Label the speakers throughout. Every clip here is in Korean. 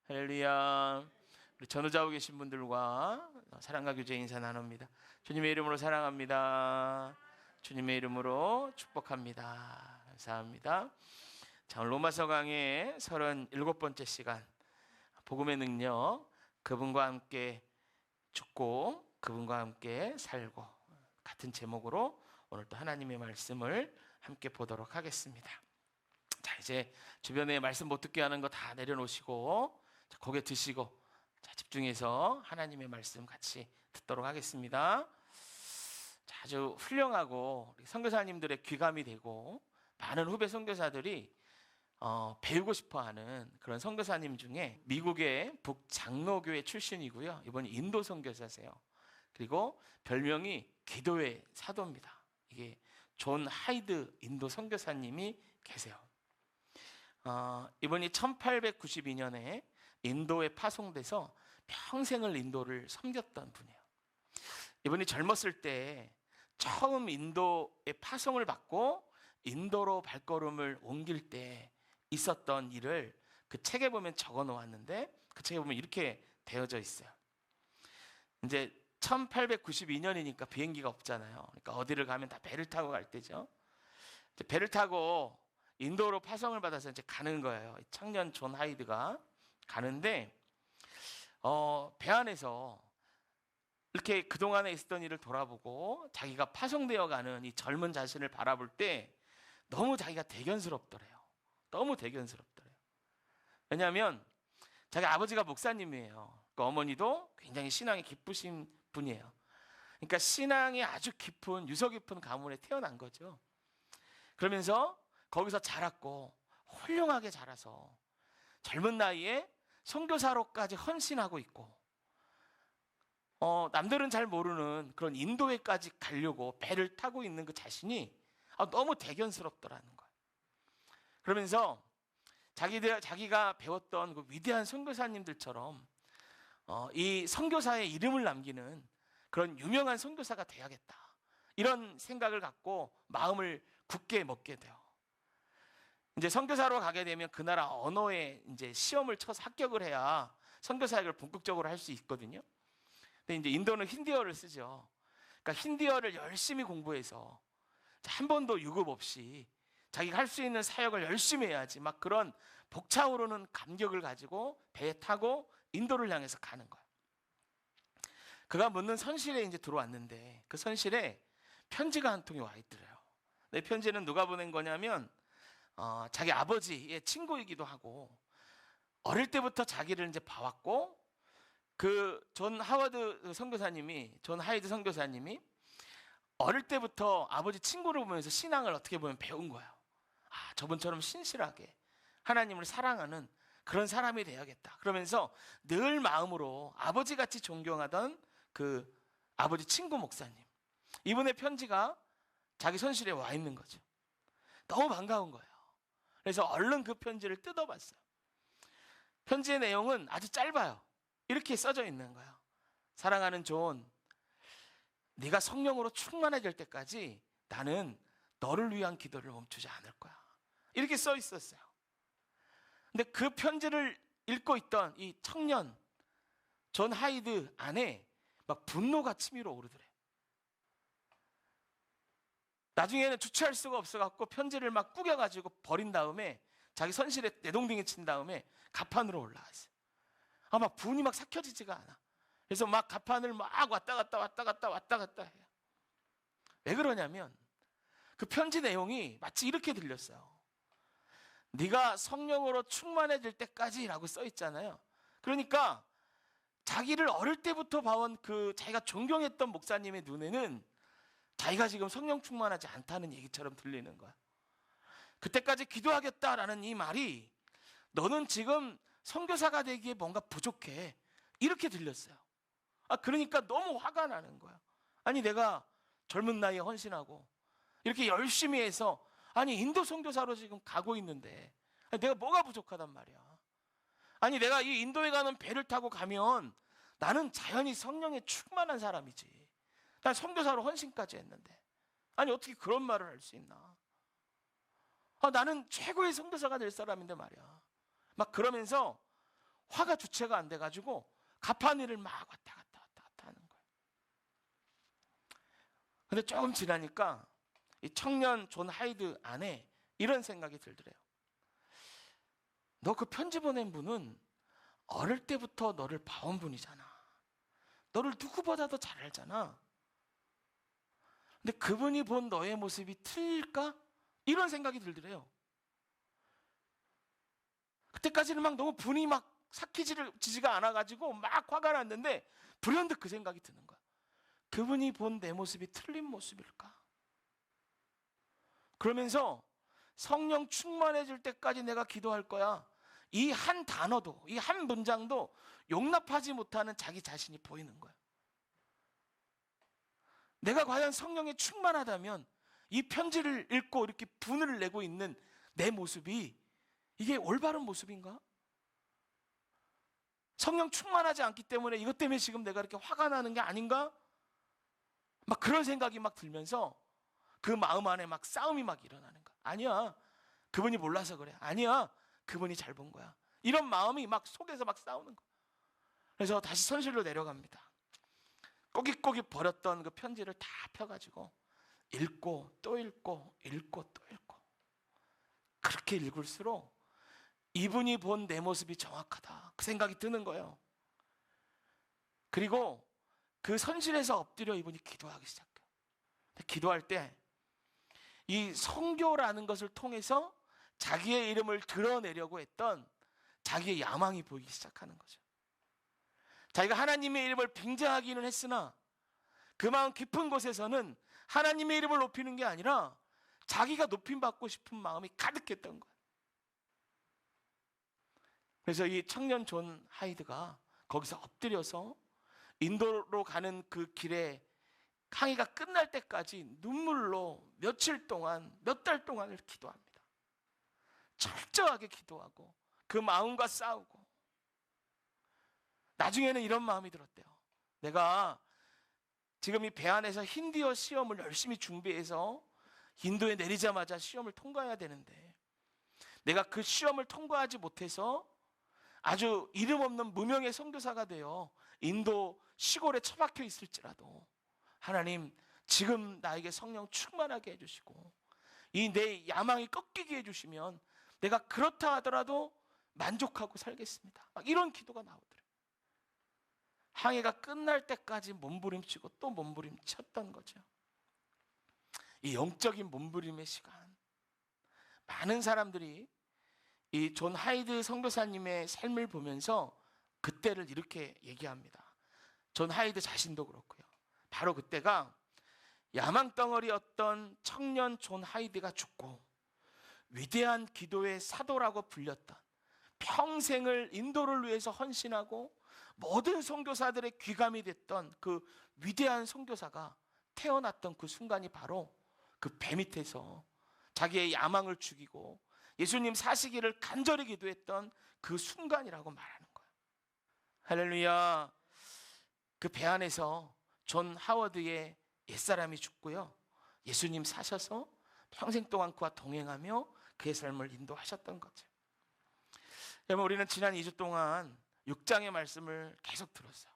Speaker 1: 할렐루야. 우리 전우자고 계신 분들과 사랑과 교제 인사 나눕니다. 주님의 이름으로 사랑합니다. 주님의 이름으로 축복합니다. 감사합니다. 자, 오늘 로마서 강의 37번째 시간, 복음의 능력, 그분과 함께 죽고 그분과 함께 살고, 같은 제목으로 오늘 또 하나님의 말씀을 함께 보도록 하겠습니다. 자, 이제 주변에 말씀 못 듣게 하는 거 다 내려놓으시고, 자, 고개 드시고, 자, 집중해서 하나님의 말씀 같이 듣도록 하겠습니다. 자, 아주 훌륭하고 우리 선교사님들의 귀감이 되고 많은 후배 선교사들이 배우고 싶어하는 그런 선교사님 중에 미국의 북장로교회 출신이고요, 이번 인도 선교사세요. 그리고 별명이 기도의 사도입니다. 이게 존 하이드 인도 선교사님이 계세요. 이분이 1892년에 인도에 파송돼서 평생을 인도를 섬겼던 분이에요. 이분이 젊었을 때 처음 인도에 파송을 받고 인도로 발걸음을 옮길 때 있었던 일을 그 책에 보면 적어 놓았는데, 그 책에 보면 이렇게 되어져 있어요. 이제 1892년이니까 비행기가 없잖아요. 그러니까 어디를 가면 다 배를 타고 갈 때죠. 배를 타고 인도로 파송을 받아서 이제 가는 거예요. 청년 존 하이드가 가는데, 배 안에서 이렇게 그동안에 있었던 일을 돌아보고 자기가 파송되어 가는 이 젊은 자신을 바라볼 때 너무 자기가 대견스럽더래요. 너무 대견스럽더래요. 왜냐하면 자기 아버지가 목사님이에요. 그러니까 어머니도 굉장히 신앙이 깊으신 분이에요. 그러니까 신앙이 아주 깊은, 유서 깊은 가문에 태어난 거죠. 그러면서 거기서 자랐고 훌륭하게 자라서 젊은 나이에 선교사로까지 헌신하고 있고, 남들은 잘 모르는 그런 인도에까지 가려고 배를 타고 있는 그 자신이 너무 대견스럽더라는 거예요. 그러면서 자기가 배웠던 그 위대한 선교사님들처럼 이 선교사의 이름을 남기는 그런 유명한 선교사가 돼야겠다, 이런 생각을 갖고 마음을 굳게 먹게 돼요. 이제 선교사로 가게 되면 그 나라 언어에 이제 시험을 쳐서 합격을 해야 선교사역을 본격적으로 할 수 있거든요. 근데 이제 인도는 힌디어를 쓰죠. 그러니까 힌디어를 열심히 공부해서 한 번도 유급 없이 자기가 할 수 있는 사역을 열심히 해야지, 막 그런 벅차오르는 감격을 가지고 배에 타고 인도를 향해서 가는 거예요. 그가 묻는 선실에 이제 들어왔는데, 그 선실에 편지가 한 통이 와 있더래요. 이 편지는 누가 보낸 거냐면 자기 아버지의 친구이기도 하고, 어릴 때부터 자기를 이제 봐왔고, 그 존 하이드 선교사님이 어릴 때부터 아버지 친구를 보면서 신앙을 어떻게 보면 배운 거예요. 저분처럼 신실하게 하나님을 사랑하는 그런 사람이 돼야겠다. 그러면서 늘 마음으로 아버지같이 존경하던 그 아버지 친구 목사님, 이분의 편지가 자기 손실에 와 있는 거죠. 너무 반가운 거예요. 그래서 얼른 그 편지를 뜯어봤어요. 편지의 내용은 아주 짧아요. 이렇게 써져 있는 거예요. 사랑하는 존, 네가 성령으로 충만해질 때까지 나는 너를 위한 기도를 멈추지 않을 거야. 이렇게 써 있었어요. 근데 그 편지를 읽고 있던 이 청년 존 하이드 안에 막 분노가 치밀어 오르더래. 나중에는 주체할 수가 없어갖고 편지를 막 구겨가지고 버린 다음에 자기 선실에 내동댕이 친 다음에 가판으로 올라왔어요. 막 분이 막 삭혀지지가 않아. 그래서 막 가판을 막 왔다 갔다 해요. 왜 그러냐면 그 편지 내용이 마치 이렇게 들렸어요. 네가 성령으로 충만해질 때까지라고 써 있잖아요. 그러니까 자기를 어릴 때부터 봐온 그 자기가 존경했던 목사님의 눈에는 자기가 지금 성령 충만하지 않다는 얘기처럼 들리는 거야. 그때까지 기도하겠다라는 이 말이 너는 지금 선교사가 되기에 뭔가 부족해, 이렇게 들렸어요. 그러니까 너무 화가 나는 거야. 내가 젊은 나이에 헌신하고 이렇게 열심히 해서 인도 선교사로 지금 가고 있는데 내가 뭐가 부족하단 말이야. 내가 이 인도에 가는 배를 타고 가면 나는 자연히 성령에 충만한 사람이지. 난 선교사로 헌신까지 했는데 어떻게 그런 말을 할 수 있나. 나는 최고의 선교사가 될 사람인데 말이야. 막 그러면서 화가 주체가 안 돼가지고 가판 일을 막 왔다 갔다 하는 거예요. 근데 조금 지나니까 이 청년 존 하이드 안에 이런 생각이 들더래요. 너 그 편지 보낸 분은 어릴 때부터 너를 봐온 분이잖아. 너를 누구보다도 잘 알잖아. 근데 그분이 본 너의 모습이 틀릴까? 이런 생각이 들더래요. 그때까지는 막 너무 분이 막 삭히지가 않아가지고 막 화가 났는데 불현듯 그 생각이 드는 거야. 그분이 본 내 모습이 틀린 모습일까? 그러면서 성령 충만해질 때까지 내가 기도할 거야. 이 한 단어도, 이 한 문장도 용납하지 못하는 자기 자신이 보이는 거야. 내가 과연 성령에 충만하다면 이 편지를 읽고 이렇게 분을 내고 있는 내 모습이 이게 올바른 모습인가? 성령 충만하지 않기 때문에 이것 때문에 지금 내가 이렇게 화가 나는 게 아닌가? 막 그런 생각이 막 들면서 그 마음 안에 막 싸움이 막 일어나는 거야. 아니야, 그분이 몰라서 그래. 아니야, 그분이 잘 본 거야. 이런 마음이 막 속에서 막 싸우는 거야. 그래서 다시 선실로 내려갑니다. 꼬깃꼬깃 버렸던 그 편지를 다 펴가지고 읽고 또 읽고 읽고 또 읽고, 그렇게 읽을수록 이분이 본 내 모습이 정확하다 그 생각이 드는 거예요. 그리고 그 선실에서 엎드려 이분이 기도하기 시작해요. 기도할 때 이 선교라는 것을 통해서 자기의 이름을 드러내려고 했던 자기의 야망이 보이기 시작하는 거죠. 자기가 하나님의 이름을 빙자하기는 했으나 그 마음 깊은 곳에서는 하나님의 이름을 높이는 게 아니라 자기가 높임받고 싶은 마음이 가득했던 거예요. 그래서 이 청년 존 하이드가 거기서 엎드려서 인도로 가는 그 길에 항해가 끝날 때까지 눈물로 며칠 동안, 몇 달 동안을 기도합니다. 철저하게 기도하고 그 마음과 싸우고, 나중에는 이런 마음이 들었대요. 내가 지금 이 배 안에서 힌디어 시험을 열심히 준비해서 인도에 내리자마자 시험을 통과해야 되는데 내가 그 시험을 통과하지 못해서 아주 이름 없는 무명의 선교사가 되어 인도 시골에 처박혀 있을지라도 하나님, 지금 나에게 성령 충만하게 해주시고 이 내 야망이 꺾이게 해주시면 내가 그렇다 하더라도 만족하고 살겠습니다. 막 이런 기도가 나오더래요. 항해가 끝날 때까지 몸부림치고 또 몸부림쳤던 거죠. 이 영적인 몸부림의 시간, 많은 사람들이 이 존 하이드 선교사님의 삶을 보면서 그때를 이렇게 얘기합니다. 존 하이드 자신도 그렇고요. 바로 그때가 야망덩어리였던 청년 존 하이드가 죽고 위대한 기도의 사도라고 불렸던, 평생을 인도를 위해서 헌신하고 모든 선교사들의 귀감이 됐던 그 위대한 선교사가 태어났던 그 순간이 바로 그 배 밑에서 자기의 야망을 죽이고 예수님 사시기를 간절히 기도했던 그 순간이라고 말하는 거예요. 할렐루야. 그 배 안에서 존 하워드의 옛사람이 죽고요, 예수님 사셔서 평생 동안 그와 동행하며 그의 삶을 인도하셨던 거죠. 여러분, 우리는 지난 2주 동안 6장의 말씀을 계속 들었어요.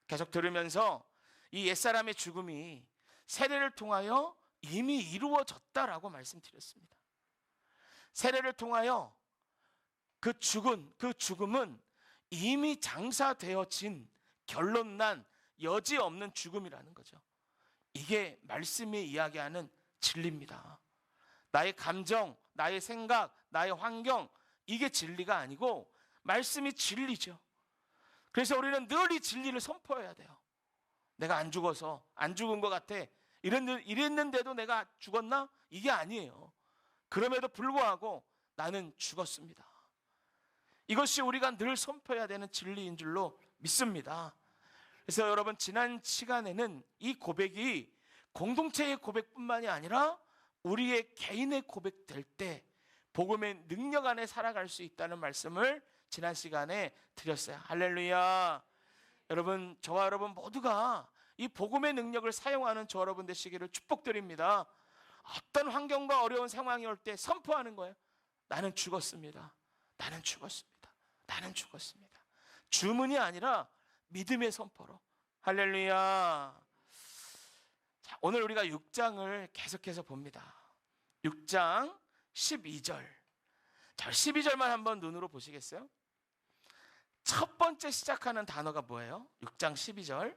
Speaker 1: 계속 들으면서 이 옛사람의 죽음이 세례를 통하여 이미 이루어졌다라고 말씀드렸습니다. 세례를 통하여 그 죽음은 이미 장사되어진, 결론난, 여지없는 죽음이라는 거죠. 이게 말씀이 이야기하는 진리입니다. 나의 감정, 나의 생각, 나의 환경, 이게 진리가 아니고 말씀이 진리죠. 그래서 우리는 늘 이 진리를 선포해야 돼요. 내가 안 죽어서, 안 죽은 것 같아, 이랬는데도 내가 죽었나? 이게 아니에요. 그럼에도 불구하고 나는 죽었습니다. 이것이 우리가 늘 선포해야 되는 진리인 줄로 믿습니다. 그래서 여러분, 지난 시간에는 이 고백이 공동체의 고백뿐만이 아니라 우리의 개인의 고백 될 때 복음의 능력 안에 살아갈 수 있다는 말씀을 지난 시간에 드렸어요. 할렐루야. 여러분, 저와 여러분 모두가 이 복음의 능력을 사용하는 저 여러분 되시기를 축복드립니다. 어떤 환경과 어려운 상황이 올 때 선포하는 거예요. 나는 죽었습니다. 나는 죽었습니다. 나는 죽었습니다. 주문이 아니라 믿음의 선포로. 할렐루야. 자, 오늘 우리가 6장을 계속해서 봅니다. 6장 12절. 자, 12절만 한번 눈으로 보시겠어요? 첫 번째 시작하는 단어가 뭐예요? 6장 12절.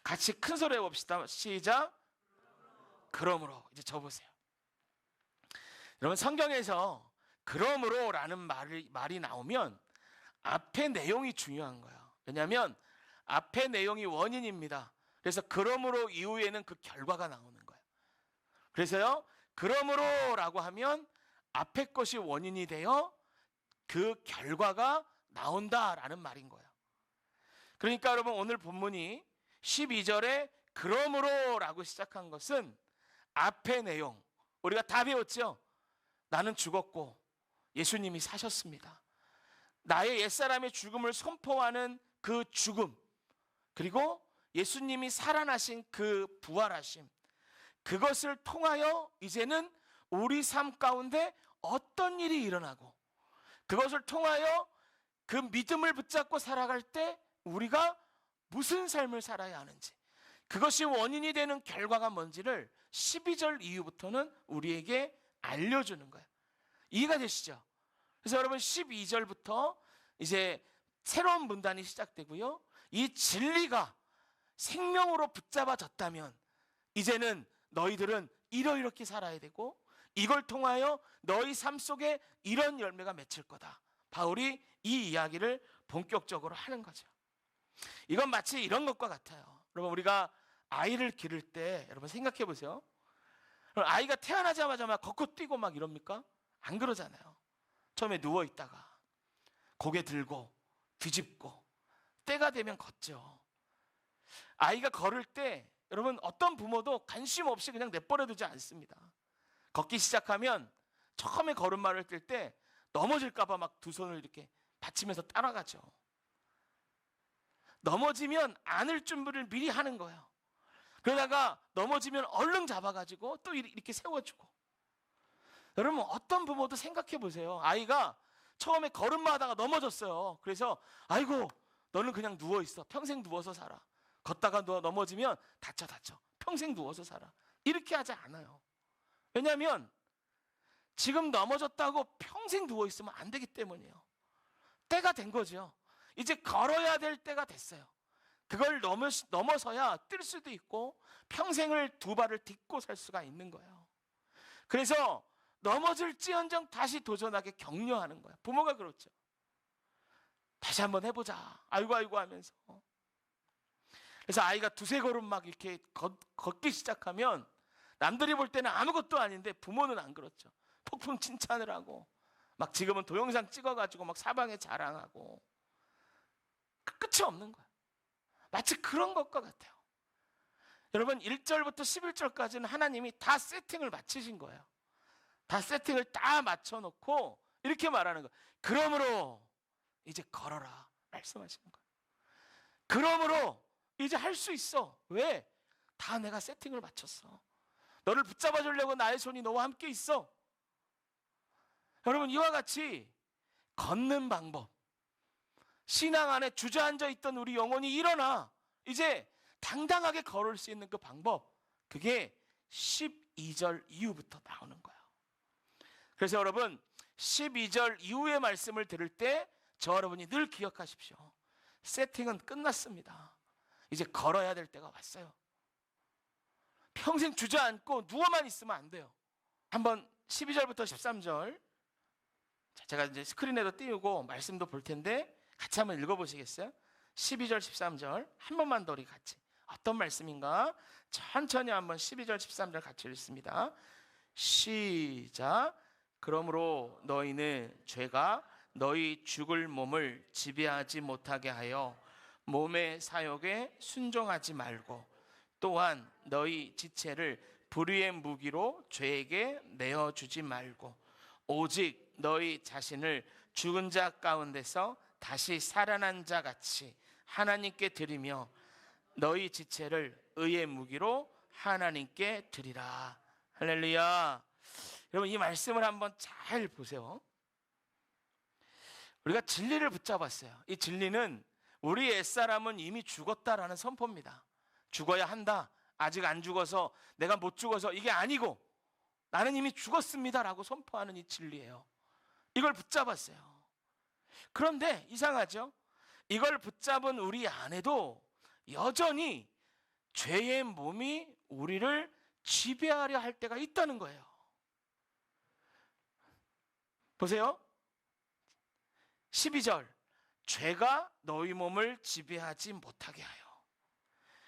Speaker 1: 같이 큰 소리 해봅시다. 시작. 그러므로. 이제 적어보세요. 여러분, 성경에서 그러므로 라는 말이 나오면 앞에 내용이 중요한 거예요. 왜냐하면 앞에 내용이 원인입니다. 그래서 그러므로 이후에는 그 결과가 나오는 거예요. 그래서요, 그러므로 라고 하면 앞에 것이 원인이 되어 그 결과가 나온다라는 말인 거예요. 그러니까 여러분, 오늘 본문이 12절에 그러므로 라고 시작한 것은 앞에 내용, 우리가 다 배웠죠? 나는 죽었고 예수님이 사셨습니다. 나의 옛사람의 죽음을 선포하는 그 죽음, 그리고 예수님이 살아나신 그 부활하심, 그것을 통하여 이제는 우리 삶 가운데 어떤 일이 일어나고, 그것을 통하여 그 믿음을 붙잡고 살아갈 때 우리가 무슨 삶을 살아야 하는지, 그것이 원인이 되는 결과가 뭔지를 12절 이후부터는 우리에게 알려주는 거예요. 이해가 되시죠? 그래서 여러분, 12절부터 이제 새로운 문단이 시작되고요, 이 진리가 생명으로 붙잡아졌다면 이제는 너희들은 이렇게 살아야 되고, 이걸 통하여 너희 삶 속에 이런 열매가 맺힐 거다. 바울이 이 이야기를 본격적으로 하는 거죠. 이건 마치 이런 것과 같아요. 여러분, 우리가 아이를 기를 때 여러분 생각해 보세요. 아이가 태어나자마자 막 걷고 뛰고 막 이럽니까? 안 그러잖아요. 처음에 누워 있다가 고개 들고 뒤집고 때가 되면 걷죠. 아이가 걸을 때 여러분, 어떤 부모도 관심 없이 그냥 내버려 두지 않습니다. 걷기 시작하면 처음에 걸음마를 뛸 때 넘어질까 봐 막 두 손을 이렇게 받치면서 따라가죠. 넘어지면 안을 준비를 미리 하는 거예요. 그러다가 넘어지면 얼른 잡아가지고 또 이렇게 세워주고. 여러분, 어떤 부모도 생각해 보세요. 아이가 처음에 걸음마 하다가 넘어졌어요. 그래서 아이고, 너는 그냥 누워있어. 평생 누워서 살아. 걷다가 넘어지면 다쳐. 평생 누워서 살아. 이렇게 하지 않아요. 왜냐하면 지금 넘어졌다고 평생 누워있으면 안 되기 때문이에요. 때가 된 거죠. 이제 걸어야 될 때가 됐어요. 그걸 넘어서야 뛸 수도 있고 평생을 두 발을 딛고 살 수가 있는 거예요. 그래서 넘어질지언정 다시 도전하게 격려하는 거예요. 부모가 그렇죠. 다시 한번 해보자. 아이고 하면서. 그래서 아이가 두세 걸음 막 이렇게 걷기 시작하면 남들이 볼 때는 아무것도 아닌데 부모는 안 그렇죠. 폭풍 칭찬을 하고 막 지금은 동영상 찍어가지고 막 사방에 자랑하고 끝이 없는 거예요. 마치 그런 것과 같아요. 여러분, 1절부터 11절까지는 하나님이 다 세팅을 마치신 거예요. 다 세팅을 다 맞춰놓고 이렇게 말하는 거예요. 그러므로 이제 걸어라 말씀하시는 거예요. 그러므로 이제 할 수 있어. 왜? 다 내가 세팅을 맞췄어. 너를 붙잡아 주려고 나의 손이 너와 함께 있어. 여러분, 이와 같이 걷는 방법, 신앙 안에 주저앉아 있던 우리 영혼이 일어나 이제 당당하게 걸을 수 있는 그 방법, 그게 12절 이후부터 나오는 거예요. 그래서 여러분, 12절 이후의 말씀을 들을 때 저 여러분이 늘 기억하십시오. 세팅은 끝났습니다. 이제 걸어야 될 때가 왔어요. 평생 주저앉고 누워만 있으면 안 돼요. 한번 12절부터 13절, 제가 이제 스크린에도 띄우고 말씀도 볼 텐데 같이 한번 읽어보시겠어요? 12절 13절 한 번만 더 우리 같이. 어떤 말씀인가? 천천히 한번 12절 13절 같이 읽습니다. 시작. 그러므로 너희는 죄가 너희 죽을 몸을 지배하지 못하게 하여 몸의 사욕에 순종하지 말고, 또한 너희 지체를 불의의 무기로 죄에게 내어주지 말고, 오직 너희 자신을 죽은 자 가운데서 다시 살아난 자 같이 하나님께 드리며 너희 지체를 의의 무기로 하나님께 드리라. 할렐루야. 여러분, 이 말씀을 한번 잘 보세요. 우리가 진리를 붙잡았어요. 이 진리는 우리 옛사람은 이미 죽었다라는 선포입니다. 죽어야 한다. 아직 안 죽어서, 내가 못 죽어서 이게 아니고 나는 이미 죽었습니다라고 선포하는 이 진리예요. 이걸 붙잡았어요. 그런데 이상하죠? 이걸 붙잡은 우리 안에도 여전히 죄의 몸이 우리를 지배하려 할 때가 있다는 거예요. 보세요. 12절, 죄가 너희 몸을 지배하지 못하게 하여.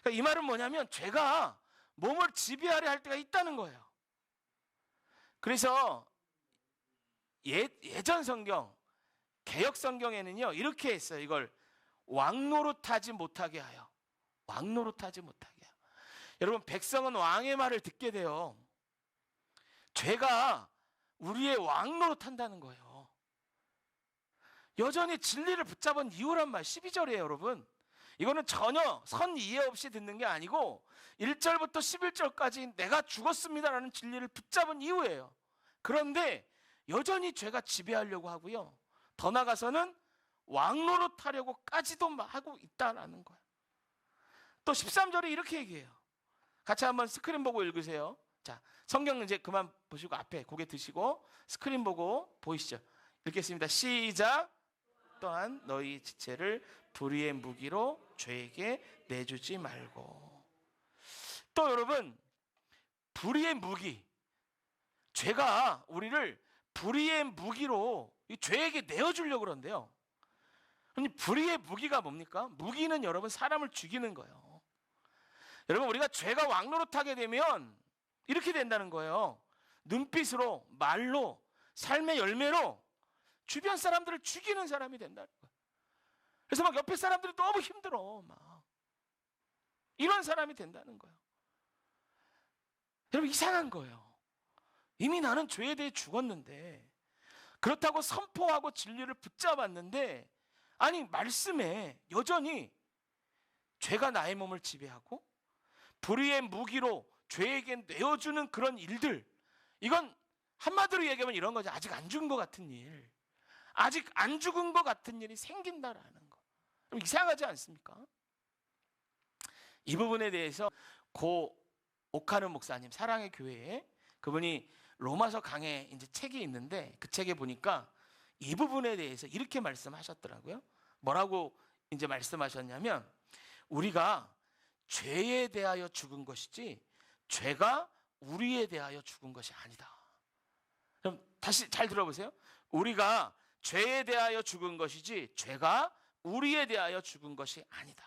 Speaker 1: 그러니까 이 말은 뭐냐면 죄가 몸을 지배하려 할 때가 있다는 거예요. 그래서 예전 성경, 개역 성경에는요 이렇게 했어요. 이걸 왕노릇하지 못하게 하여. 왕노릇하지 못하게 하여. 여러분, 백성은 왕의 말을 듣게 돼요. 죄가 우리의 왕노릇한다는 거예요. 여전히 진리를 붙잡은 이유란 말 12절이에요 여러분. 이거는 전혀 선 이해 없이 듣는 게 아니고 1절부터 11절까지 내가 죽었습니다라는 진리를 붙잡은 이유예요. 그런데 여전히 죄가 지배하려고 하고요, 더 나아가서는 왕노릇하려고까지도 하고 있다는 거예요. 또 13절에 이렇게 얘기해요. 같이 한번 스크린 보고 읽으세요. 자, 성경 이제 그만 보시고 앞에 고개 드시고 스크린 보고 보이시죠? 읽겠습니다. 시작. 또한 너희 지체를 불의의 무기로 죄에게 내주지 말고. 또 여러분, 불의의 무기, 죄가 우리를 불의의 무기로 이 죄에게 내어주려고 그러는데요. 아니, 불의의 무기가 뭡니까? 무기는 여러분 사람을 죽이는 거예요. 여러분, 우리가 죄가 왕노릇하게 되면 이렇게 된다는 거예요. 눈빛으로, 말로, 삶의 열매로 주변 사람들을 죽이는 사람이 된다는 거예요. 그래서 막 옆에 사람들이 너무 힘들어, 막 이런 사람이 된다는 거예요. 여러분, 이상한 거예요. 이미 나는 죄에 대해 죽었는데, 그렇다고 선포하고 진리를 붙잡았는데, 아니 말씀에 여전히 죄가 나의 몸을 지배하고 불의의 무기로 죄에게 내어주는 그런 일들, 이건 한마디로 얘기하면 이런 거죠. 아직 안 죽은 것 같은 일, 아직 안 죽은 것 같은 일이 생긴다라는 거. 이상하지 않습니까? 이 부분에 대해서 고 오카르 목사님, 사랑의 교회에, 그분이 로마서 강해 이제 책이 있는데 그 책에 보니까 이 부분에 대해서 이렇게 말씀하셨더라고요. 뭐라고 이제 말씀하셨냐면, 우리가 죄에 대하여 죽은 것이지 죄가 우리에 대하여 죽은 것이 아니다. 그럼 다시 잘 들어보세요. 우리가 죄에 대하여 죽은 것이지 죄가 우리에 대하여 죽은 것이 아니다.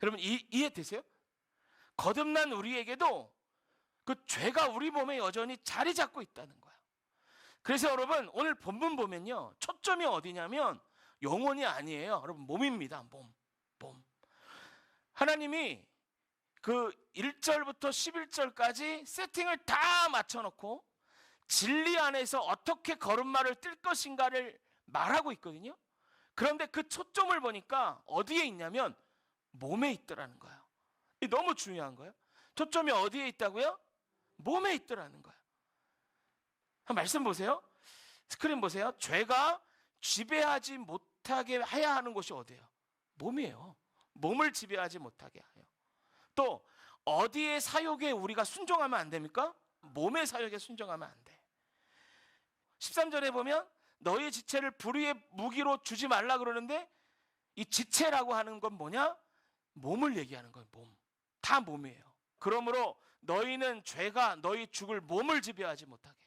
Speaker 1: 여러분, 이해되세요? 거듭난 우리에게도 그 죄가 우리 몸에 여전히 자리 잡고 있다는 거예요. 그래서 여러분, 오늘 본문 보면요, 초점이 어디냐면 영혼이 아니에요. 여러분, 몸입니다. 몸. 하나님이 그 1절부터 11절까지 세팅을 다 맞춰놓고 진리 안에서 어떻게 걸음마를 뛸 것인가를 말하고 있거든요. 그런데 그 초점을 보니까 어디에 있냐면 몸에 있더라는 거예요. 이게 너무 중요한 거예요. 초점이 어디에 있다고요? 몸에 있더라는 거예요. 말씀 보세요. 스크린 보세요. 죄가 지배하지 못하게 해야 하는 곳이 어디예요? 몸이에요. 몸을 지배하지 못하게 하여. 또 어디에 사욕에 우리가 순종하면 안 됩니까? 몸의 사욕에 순종하면 안 돼. 13절에 보면 너희 지체를 불의의 무기로 주지 말라 그러는데, 이 지체라고 하는 건 뭐냐? 몸을 얘기하는 거예요. 몸. 다 몸이에요. 그러므로 너희는 죄가 너희 죽을 몸을 지배하지 못하게,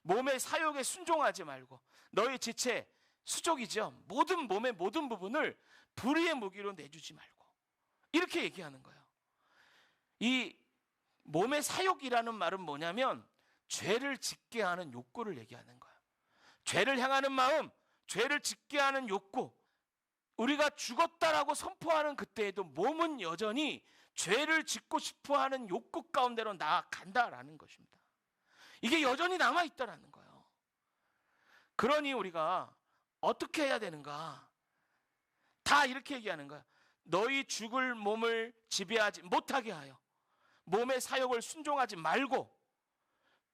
Speaker 1: 몸의 사욕에 순종하지 말고, 너희 지체, 수족이죠, 모든 몸의 모든 부분을 불의의 무기로 내주지 말고, 이렇게 얘기하는 거예요. 이 몸의 사욕이라는 말은 뭐냐면 죄를 짓게 하는 욕구를 얘기하는 거예요. 죄를 향하는 마음, 죄를 짓게 하는 욕구. 우리가 죽었다라고 선포하는 그때에도 몸은 여전히 죄를 짓고 싶어하는 욕구 가운데로 나아간다라는 것입니다. 이게 여전히 남아있다라는 거예요. 그러니 우리가 어떻게 해야 되는가? 다 이렇게 얘기하는 거야. 너희 죽을 몸을 지배하지 못하게 하여 몸의 사욕을 순종하지 말고,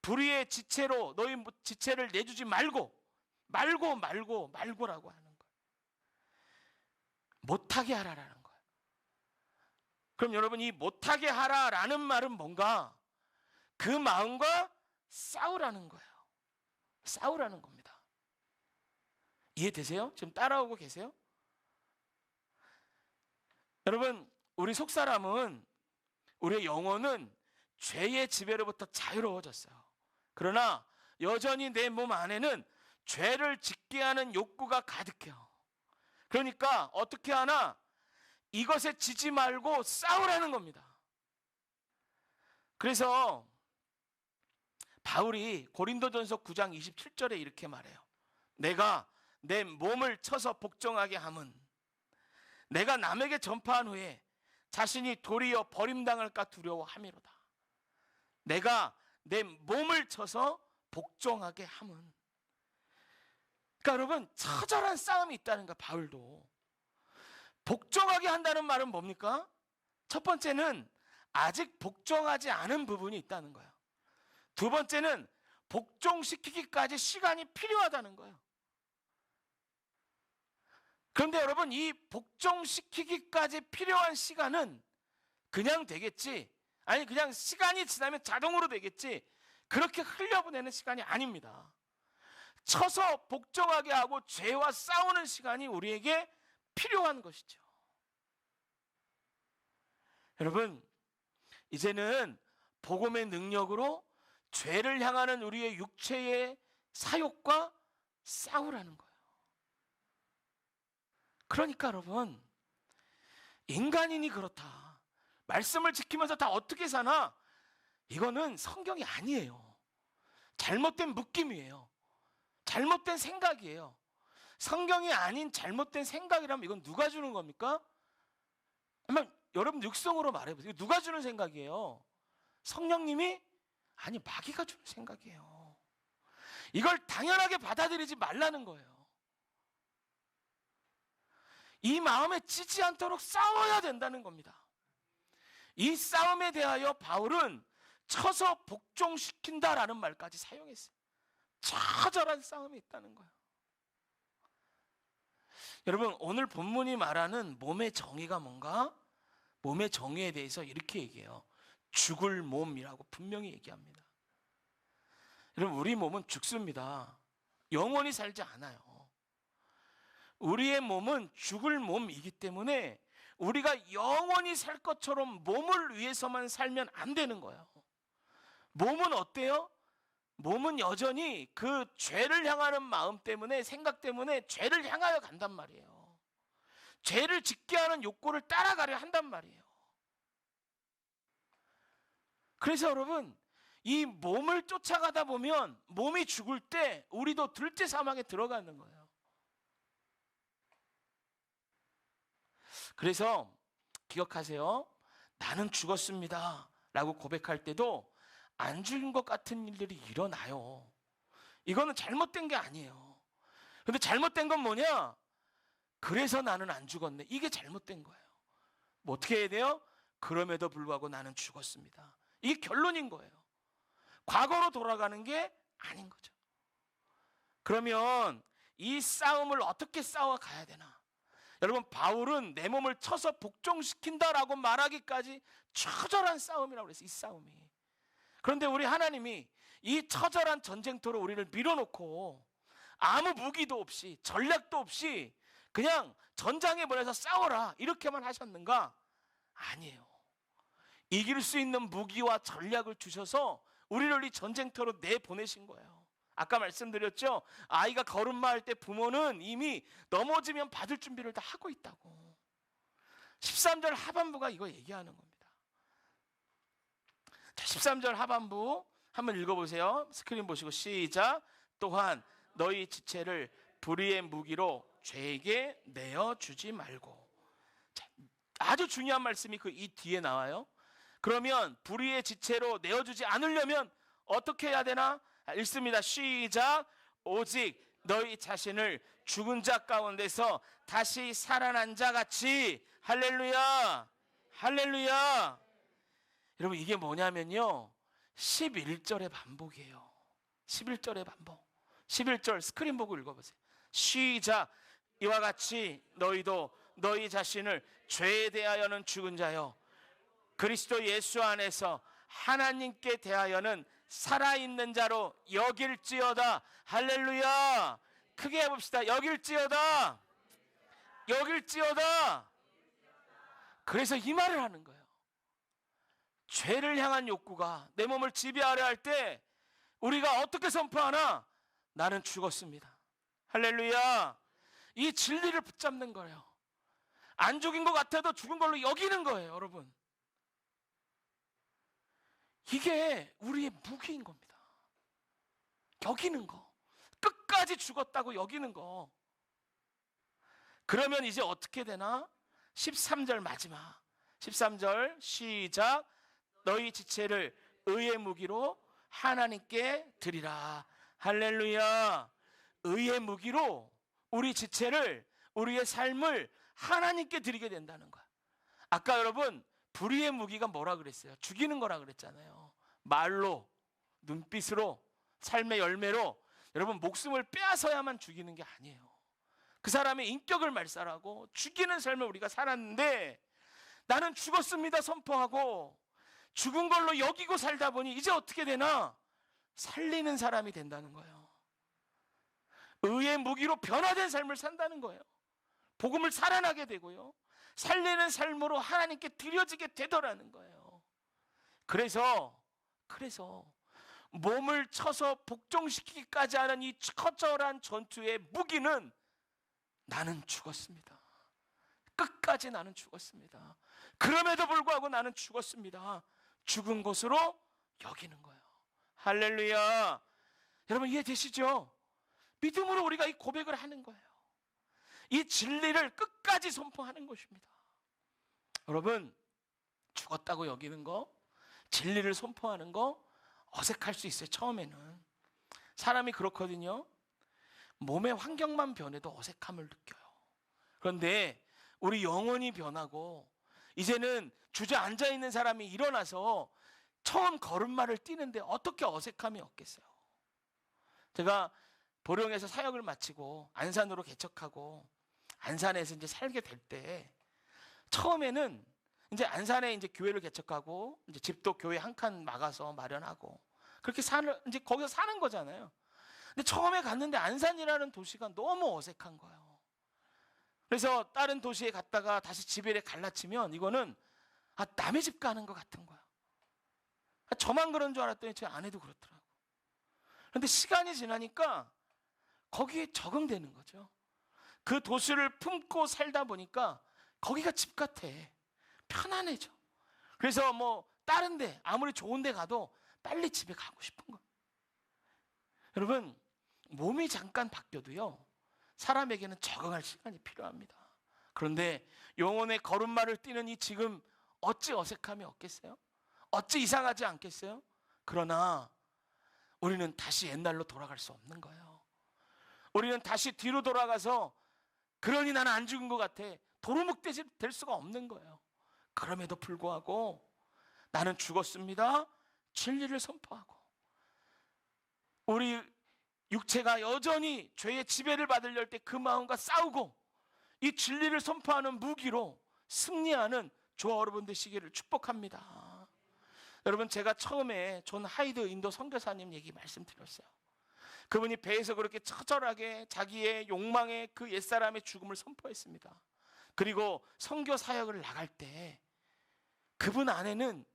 Speaker 1: 불의의 지체로 너희 지체를 내주지 말고라고 하는 거예요. 못하게 하라라는 거예요. 그럼 여러분, 이 못하게 하라라는 말은 뭔가? 그 마음과 싸우라는 거예요. 싸우라는 겁니다. 이해되세요? 지금 따라오고 계세요? 여러분, 우리 속사람은, 우리의 영혼은 죄의 지배로부터 자유로워졌어요. 그러나 여전히 내 몸 안에는 죄를 짓게 하는 욕구가 가득해요. 그러니까 어떻게 하나? 이것에 지지 말고 싸우라는 겁니다. 그래서 바울이 고린도전서 9장 27절에 이렇게 말해요. 내가 내 몸을 쳐서 복종하게 함은 내가 남에게 전파한 후에 자신이 도리어 버림당할까 두려워함이로다. 내가 내 몸을 쳐서 복종하게 함은. 그러니까 여러분, 처절한 싸움이 있다는 거야. 바울도 복종하게 한다는 말은 뭡니까? 첫 번째는 아직 복종하지 않은 부분이 있다는 거예요. 두 번째는 복종시키기까지 시간이 필요하다는 거예요. 그런데 여러분, 이 복종시키기까지 필요한 시간은 그냥 되겠지, 아니 그냥 시간이 지나면 자동으로 되겠지, 그렇게 흘려보내는 시간이 아닙니다. 쳐서 복종하게 하고 죄와 싸우는 시간이 우리에게 필요한 것이죠. 여러분, 이제는 복음의 능력으로 죄를 향하는 우리의 육체의 사욕과 싸우라는 거예요. 그러니까 여러분, 인간인이 그렇다, 말씀을 지키면서 다 어떻게 사나, 이거는 성경이 아니에요. 잘못된 묶임이에요. 잘못된 생각이에요. 성경이 아닌 잘못된 생각이라면 이건 누가 주는 겁니까? 아마 여러분 육성으로 말해보세요. 누가 주는 생각이에요? 성령님이? 아니, 마귀가 주는 생각이에요. 이걸 당연하게 받아들이지 말라는 거예요. 이 마음에 찌지 않도록 싸워야 된다는 겁니다. 이 싸움에 대하여 바울은 쳐서 복종시킨다라는 말까지 사용했어요. 처절한 싸움이 있다는 거예요. 여러분, 오늘 본문이 말하는 몸의 정의가 뭔가? 몸의 정의에 대해서 이렇게 얘기해요. 죽을 몸이라고 분명히 얘기합니다. 여러분, 우리 몸은 죽습니다. 영원히 살지 않아요. 우리의 몸은 죽을 몸이기 때문에 우리가 영원히 살 것처럼 몸을 위해서만 살면 안 되는 거예요. 몸은 어때요? 몸은 여전히 그 죄를 향하는 마음 때문에, 생각 때문에 죄를 향하여 간단 말이에요. 죄를 짓게 하는 욕구를 따라가려 한단 말이에요. 그래서 여러분, 이 몸을 쫓아가다 보면 몸이 죽을 때 우리도 둘째 사망에 들어가는 거예요. 그래서 기억하세요. 나는 죽었습니다 라고 고백할 때도 안 죽은 것 같은 일들이 일어나요. 이거는 잘못된 게 아니에요. 근데 잘못된 건 뭐냐? 그래서 나는 안 죽었네, 이게 잘못된 거예요. 뭐 어떻게 해야 돼요? 그럼에도 불구하고 나는 죽었습니다, 이게 결론인 거예요. 과거로 돌아가는 게 아닌 거죠. 그러면 이 싸움을 어떻게 싸워가야 되나? 여러분, 바울은 내 몸을 쳐서 복종시킨다라고 말하기까지 처절한 싸움이라고 그랬어요. 이 싸움이. 그런데 우리 하나님이 이 처절한 전쟁터로 우리를 밀어놓고 아무 무기도 없이, 전략도 없이 그냥 전장에 보내서 싸워라 이렇게만 하셨는가? 아니에요. 이길 수 있는 무기와 전략을 주셔서 우리를 이 전쟁터로 내보내신 거예요. 아까 말씀드렸죠? 아이가 걸음마할 때 부모는 이미 넘어지면 받을 준비를 다 하고 있다고. 13절 하반부가 이거 얘기하는 겁니다. 자, 13절 하반부 한번 읽어보세요. 스크린 보시고 시작. 또한 너희 지체를 불의의 무기로 죄에게 내어주지 말고. 자, 아주 중요한 말씀이 그 이 뒤에 나와요. 그러면 불의의 지체로 내어주지 않으려면 어떻게 해야 되나? 읽습니다. 시작. 오직 너희 자신을 죽은 자 가운데서 다시 살아난 자 같이. 할렐루야, 할렐루야. 여러분, 이게 뭐냐면요, 11절의 반복이에요. 11절의 반복. 11절 스크린 보고 읽어보세요. 시작. 이와 같이 너희도 너희 자신을 죄에 대하여는 죽은 자요 그리스도 예수 안에서 하나님께 대하여는 살아있는 자로 여길지어다. 할렐루야. 크게 해봅시다. 여길지어다. 여길지어다. 그래서 이 말을 하는 거예요. 죄를 향한 욕구가 내 몸을 지배하려 할 때 우리가 어떻게 선포하나? 나는 죽었습니다. 할렐루야. 이 진리를 붙잡는 거예요. 안 죽인 것 같아도 죽은 걸로 여기는 거예요, 여러분. 이게 우리의 무기인 겁니다. 여기는 거. 끝까지 죽었다고 여기는 거. 그러면 이제 어떻게 되나? 13절 마지막. 13절 시작. 너희 지체를 의의 무기로 하나님께 드리라. 할렐루야. 의의 무기로 우리 지체를, 우리의 삶을 하나님께 드리게 된다는 거야. 아까 여러분 불의의 무기가 뭐라 그랬어요? 죽이는 거라 그랬잖아요. 말로, 눈빛으로, 삶의 열매로. 여러분 목숨을 빼앗아야만 죽이는 게 아니에요. 그 사람의 인격을 말살하고 죽이는 삶을 우리가 살았는데 나는 죽었습니다 선포하고 죽은 걸로 여기고 살다 보니 이제 어떻게 되나? 살리는 사람이 된다는 거예요. 의의 무기로 변화된 삶을 산다는 거예요. 복음을 살아나게 되고요. 살리는 삶으로 하나님께 드려지게 되더라는 거예요. 그래서 몸을 쳐서 복종시키기까지 하는 이 처절한 전투의 무기는 나는 죽었습니다. 끝까지 나는 죽었습니다. 그럼에도 불구하고 나는 죽었습니다. 죽은 것으로 여기는 거예요. 할렐루야. 여러분 이해되시죠? 믿음으로 우리가 이 고백을 하는 거예요. 이 진리를 끝까지 선포하는 것입니다. 여러분 죽었다고 여기는 거, 진리를 선포하는 거 어색할 수 있어요. 처음에는 사람이 그렇거든요. 몸의 환경만 변해도 어색함을 느껴요. 그런데 우리 영혼이 변하고 이제는 주저앉아 있는 사람이 일어나서 처음 걸음마를 뛰는데 어떻게 어색함이 없겠어요. 제가 보령에서 사역을 마치고 안산으로 개척하고 안산에서 이제 살게 될 때 처음에는 이제 안산에 이제 교회를 개척하고 이제 집도 교회 한 칸 막아서 마련하고 그렇게 이제 거기서 사는 거잖아요. 근데 처음에 갔는데 안산이라는 도시가 너무 어색한 거예요. 그래서 다른 도시에 갔다가 다시 집에 갈라치면 이거는 남의 집 가는 것 같은 거야. 저만 그런 줄 알았더니 제 아내도 그렇더라고. 그런데 시간이 지나니까 거기에 적응되는 거죠. 그 도시를 품고 살다 보니까 거기가 집 같아. 편안해져. 그래서 뭐 다른 데 아무리 좋은 데 가도 빨리 집에 가고 싶은 거예요. 여러분 몸이 잠깐 바뀌어도요 사람에게는 적응할 시간이 필요합니다. 그런데 영혼의 걸음마를 뛰는 이 지금 어찌 어색함이 없겠어요? 어찌 이상하지 않겠어요? 그러나 우리는 다시 옛날로 돌아갈 수 없는 거예요. 우리는 다시 뒤로 돌아가서 그러니 나는 안 죽은 것 같아 도루묵 될 수가 없는 거예요. 그럼에도 불구하고 나는 죽었습니다. 진리를 선포하고 우리 육체가 여전히 죄의 지배를 받으려 할 때 그 마음과 싸우고 이 진리를 선포하는 무기로 승리하는 저와 여러분 되시기를 축복합니다. 여러분 제가 처음에 존 하이드 인도 선교사님 얘기 말씀드렸어요. 그분이 배에서 그렇게 처절하게 자기의 욕망의 그 옛사람의 죽음을 선포했습니다. 그리고 선교 사역을 나갈 때 그분 안에는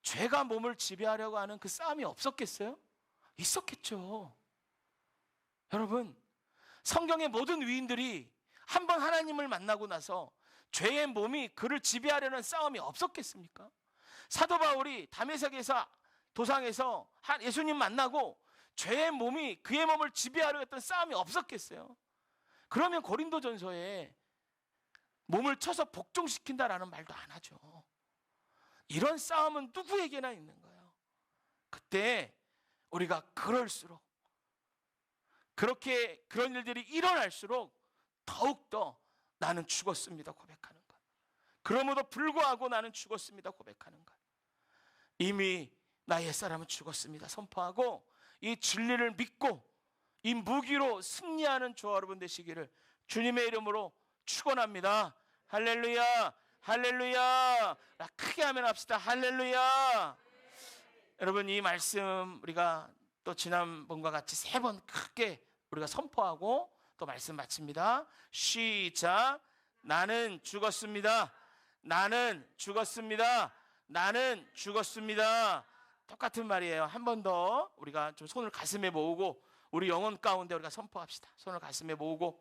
Speaker 1: 죄가 몸을 지배하려고 하는 그 싸움이 없었겠어요? 있었겠죠. 여러분 성경의 모든 위인들이 한번 하나님을 만나고 나서 죄의 몸이 그를 지배하려는 싸움이 없었겠습니까? 사도 바울이 다메섹에서 도상에서 예수님 만나고 죄의 몸이 그의 몸을 지배하려 했던 싸움이 없었겠어요? 그러면 고린도전서에 몸을 쳐서 복종시킨다라는 말도 안 하죠. 이런 싸움은 누구에게나 있는 거예요. 그때 우리가 그럴수록 그렇게 그런 일들이 일어날수록 더욱더 나는 죽었습니다 고백하는 것. 그럼에도 불구하고 나는 죽었습니다 고백하는 것. 이미 나의 옛사람은 죽었습니다 선포하고 이 진리를 믿고 이 무기로 승리하는 저와 여러분 되시기를 주님의 이름으로 축원합니다. 할렐루야, 할렐루야. 크게 아멘 합시다. 할렐루야. 여러분, 이 말씀 우리가 또 지난번과 같이 3번 크게 우리가 선포하고 또 말씀 마칩니다. 시작. 나는 죽었습니다. 나는 죽었습니다. 나는 죽었습니다. 똑같은 말이에요. 한 번 더 우리가 좀 손을 가슴에 모으고 우리 영혼 가운데 우리가 선포합시다. 손을 가슴에 모으고,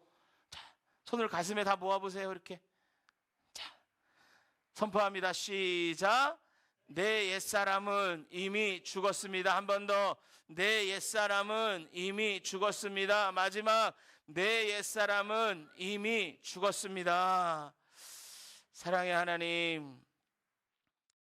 Speaker 1: 자, 손을 가슴에 다 모아보세요. 이렇게. 자, 선포합니다. 시작. 내 옛사람은 이미 죽었습니다. 한 번 더. 내 옛사람은 이미 죽었습니다. 마지막. 내 옛사람은 이미 죽었습니다. 사랑의 하나님,